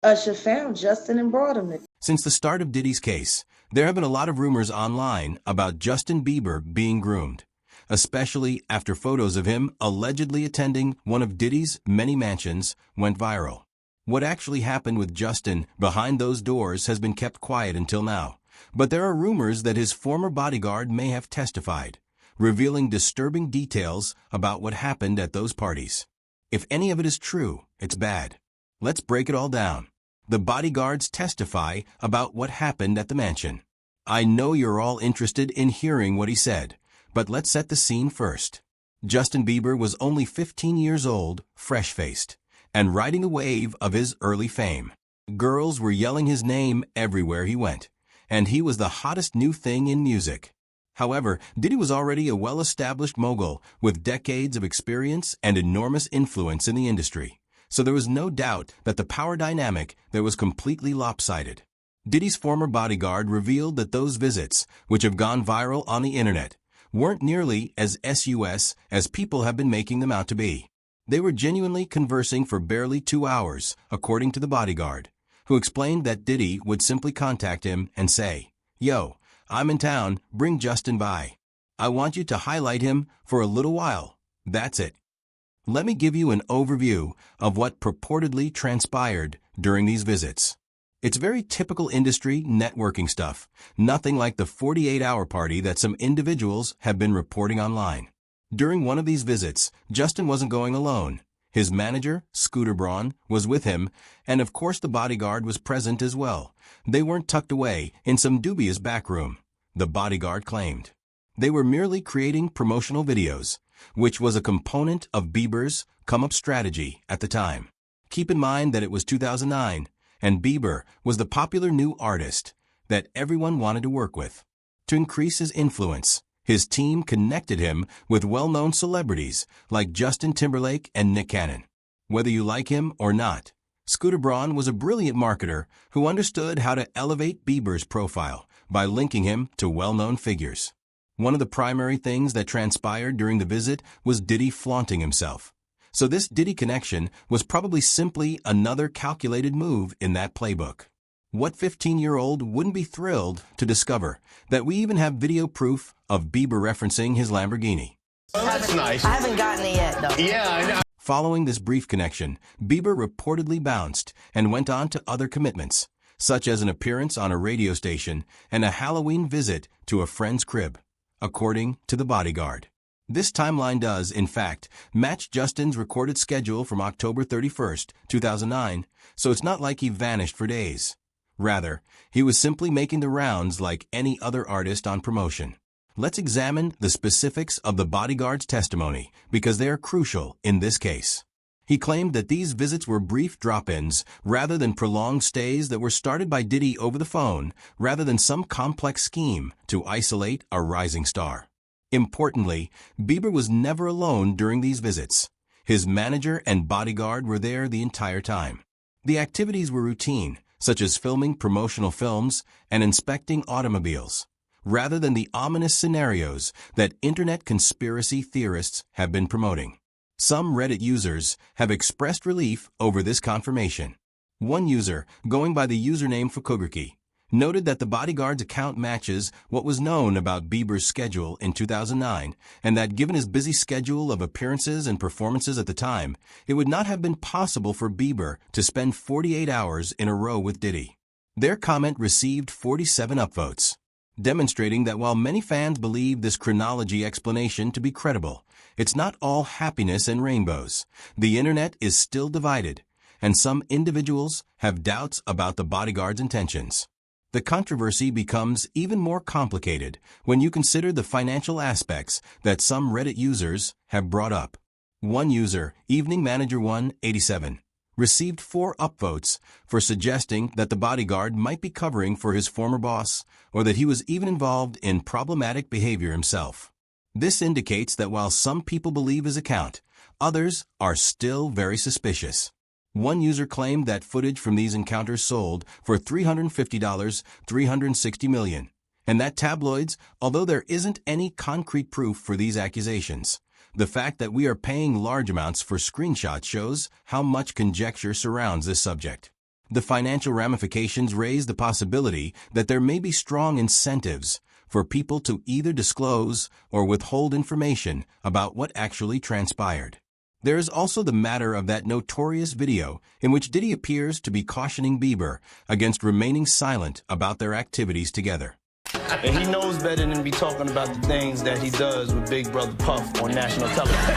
Usher found Justin and brought him there. Since the start of Diddy's case, there have been a lot of rumors online about Justin Bieber being groomed, especially after photos of him allegedly attending one of Diddy's many mansions went viral. What actually happened with Justin behind those doors has been kept quiet until now, but there are rumors that his former bodyguard may have testified, revealing disturbing details about what happened at those parties. If any of it is true, it's bad. Let's break it all down. The bodyguards testify about what happened at the mansion. I know you're all interested in hearing what he said, but let's set the scene first. Justin Bieber was only 15 years old, fresh-faced, and riding a wave of his early fame. Girls were yelling his name everywhere he went, and he was the hottest new thing in music. However, Diddy was already a well-established mogul with decades of experience and enormous influence in the industry, so there was no doubt that the power dynamic there was completely lopsided. Diddy's former bodyguard revealed that those visits, which have gone viral on the internet, weren't nearly as sus as people have been making them out to be. They were genuinely conversing for barely 2 hours, according to the bodyguard, who explained that Diddy would simply contact him and say, "Yo, I'm in town, bring Justin by. I want you to highlight him for a little while. That's it." Let me give you an overview of what purportedly transpired during these visits. It's very typical industry networking stuff, nothing like the 48-hour party that some individuals have been reporting online. During one of these visits, Justin wasn't going alone. His manager, Scooter Braun, was with him, and of course the bodyguard was present as well. They weren't tucked away in some dubious back room, the bodyguard claimed. They were merely creating promotional videos, which was a component of Bieber's come-up strategy at the time. Keep in mind that it was 2009, and Bieber was the popular new artist that everyone wanted to work with. To increase his influence, his team connected him with well-known celebrities like Justin Timberlake and Nick Cannon. Whether you like him or not, Scooter Braun was a brilliant marketer who understood how to elevate Bieber's profile by linking him to well-known figures. One of the primary things that transpired during the visit was Diddy flaunting himself. So this Diddy connection was probably simply another calculated move in that playbook. What 15-year-old wouldn't be thrilled to discover that we even have video proof of Bieber referencing his Lamborghini? Oh, that's nice. I haven't gotten it yet, though. Yeah, I know. Following this brief connection, Bieber reportedly bounced and went on to other commitments, such as an appearance on a radio station and a Halloween visit to a friend's crib, according to the bodyguard. This timeline does, in fact, match Justin's recorded schedule from October 31st, 2009, so it's not like he vanished for days. Rather, he was simply making the rounds like any other artist on promotion. Let's examine the specifics of the bodyguard's testimony because they are crucial in this case. He claimed that these visits were brief drop-ins rather than prolonged stays that were started by Diddy over the phone rather than some complex scheme to isolate a rising star. Importantly, Bieber was never alone during these visits. His manager and bodyguard were there the entire time. The activities were routine, such as filming promotional films and inspecting automobiles, rather than the ominous scenarios that internet conspiracy theorists have been promoting. Some Reddit users have expressed relief over this confirmation. One user, going by the username Fukugriki, noted that the bodyguard's account matches what was known about Bieber's schedule in 2009, and that given his busy schedule of appearances and performances at the time, it would not have been possible for Bieber to spend 48 hours in a row with Diddy. Their comment received 47 upvotes, demonstrating that while many fans believe this chronology explanation to be credible, it's not all happiness and rainbows. The internet is still divided, and some individuals have doubts about the bodyguard's intentions. The controversy becomes even more complicated when you consider the financial aspects that some Reddit users have brought up. One user, Evening Manager 187, received 4 upvotes for suggesting that the bodyguard might be covering for his former boss or that he was even involved in problematic behavior himself. This indicates that while some people believe his account, others are still very suspicious. One user claimed that footage from these encounters sold for $350, $360 million, and that tabloids, although there isn't any concrete proof for these accusations, the fact that we are paying large amounts for screenshots shows how much conjecture surrounds this subject. The financial ramifications raise the possibility that there may be strong incentives for people to either disclose or withhold information about what actually transpired. There is also the matter of that notorious video in which Diddy appears to be cautioning Bieber against remaining silent about their activities together. And he knows better than to be talking about the things that he does with Big Brother Puff on national television.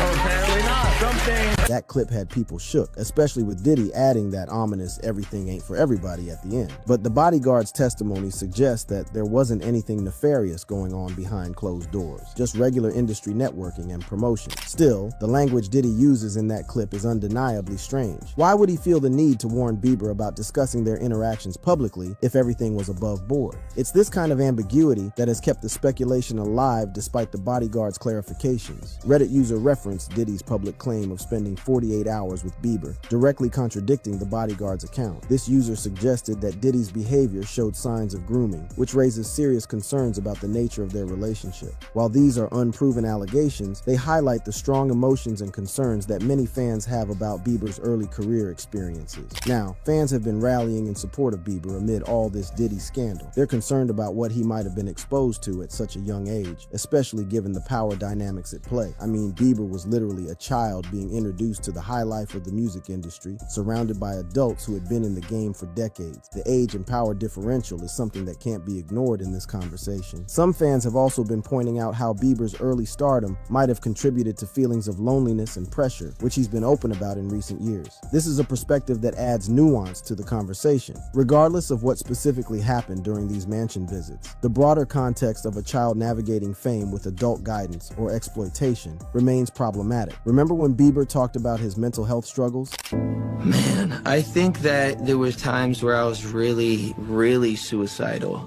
Oh, apparently not. Some things. That clip had people shook, especially with Diddy adding that ominous everything ain't for everybody at the end. But the bodyguard's testimony suggests that there wasn't anything nefarious going on behind closed doors, just regular industry networking and promotion. Still, the language Diddy uses in that clip is undeniably strange. Why would he feel the need to warn Bieber about discussing their interactions publicly if everything was above board? It's this kind of ambiguity that has kept the speculation alive despite the bodyguard's clarifications. Reddit user referenced Diddy's public claim of spending 48 hours with Bieber, directly contradicting the bodyguard's account. This user suggested that Diddy's behavior showed signs of grooming, which raises serious concerns about the nature of their relationship. While these are unproven allegations, they highlight the strong emotions and concerns that many fans have about Bieber's early career experiences. Now, fans have been rallying in support of Bieber amid all this Diddy scandal. They're concerned about what he might have been exposed to at such a young age, especially given the power dynamics at play. I mean, Bieber was literally a child being introduced to the high life of the music industry, surrounded by adults who had been in the game for decades. The age and power differential is something that can't be ignored in this conversation. Some fans have also been pointing out how Bieber's early stardom might have contributed to feelings of loneliness and pressure, which he's been open about in recent years. This is a perspective that adds nuance to the conversation. Regardless of what specifically happened during these mansion visits, the broader context of a child navigating fame with adult guidance or exploitation remains problematic. Remember when Bieber talked about his mental health struggles? Man, I think that there was times where I was really suicidal.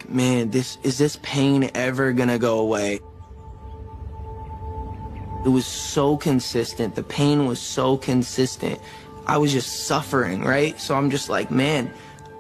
Man, is this pain ever gonna go away? It was so consistent. The pain was so consistent. I was just suffering, right? So I'm just like, man,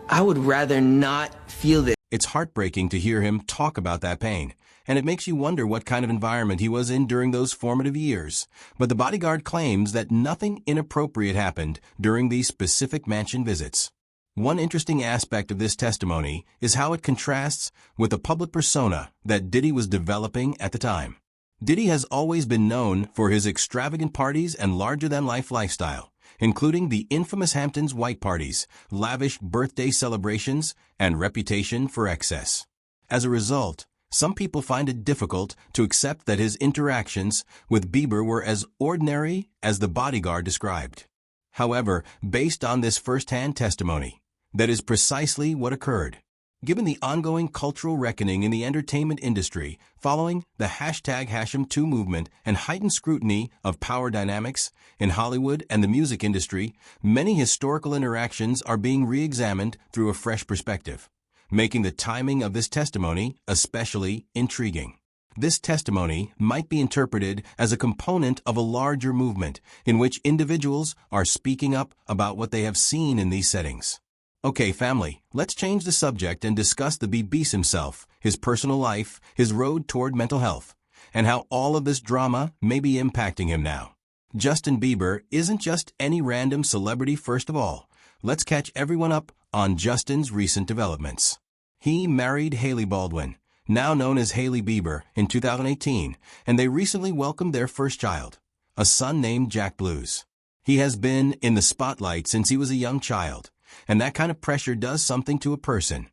I would rather not feel this. It's heartbreaking to hear him talk about that pain, and it makes you wonder what kind of environment he was in during those formative years. But the bodyguard claims that nothing inappropriate happened during these specific mansion visits. One interesting aspect of this testimony is how it contrasts with the public persona that Diddy was developing at the time. Diddy has always been known for his extravagant parties and larger-than-life lifestyle, including the infamous Hamptons white parties, lavish birthday celebrations, and reputation for excess. As a result, some people find it difficult to accept that his interactions with Bieber were as ordinary as the bodyguard described. However, based on this first-hand testimony, that is precisely what occurred. Given the ongoing cultural reckoning in the entertainment industry following the #HashemToo movement and heightened scrutiny of power dynamics in Hollywood and the music industry, many historical interactions are being re-examined through a fresh perspective, making the timing of this testimony especially intriguing. This testimony might be interpreted as a component of a larger movement in which individuals are speaking up about what they have seen in these settings. Okay, family, let's change the subject and discuss the beast himself, his personal life, his road toward mental health, and how all of this drama may be impacting him now. Justin Bieber isn't just any random celebrity. First of all, let's catch everyone up on Justin's recent developments. He married Hailey Baldwin, now known as Hailey Bieber, in 2018, and they recently welcomed their first child, a son named Jack Blues. He has been in the spotlight since he was a young child, and that kind of pressure does something to a person.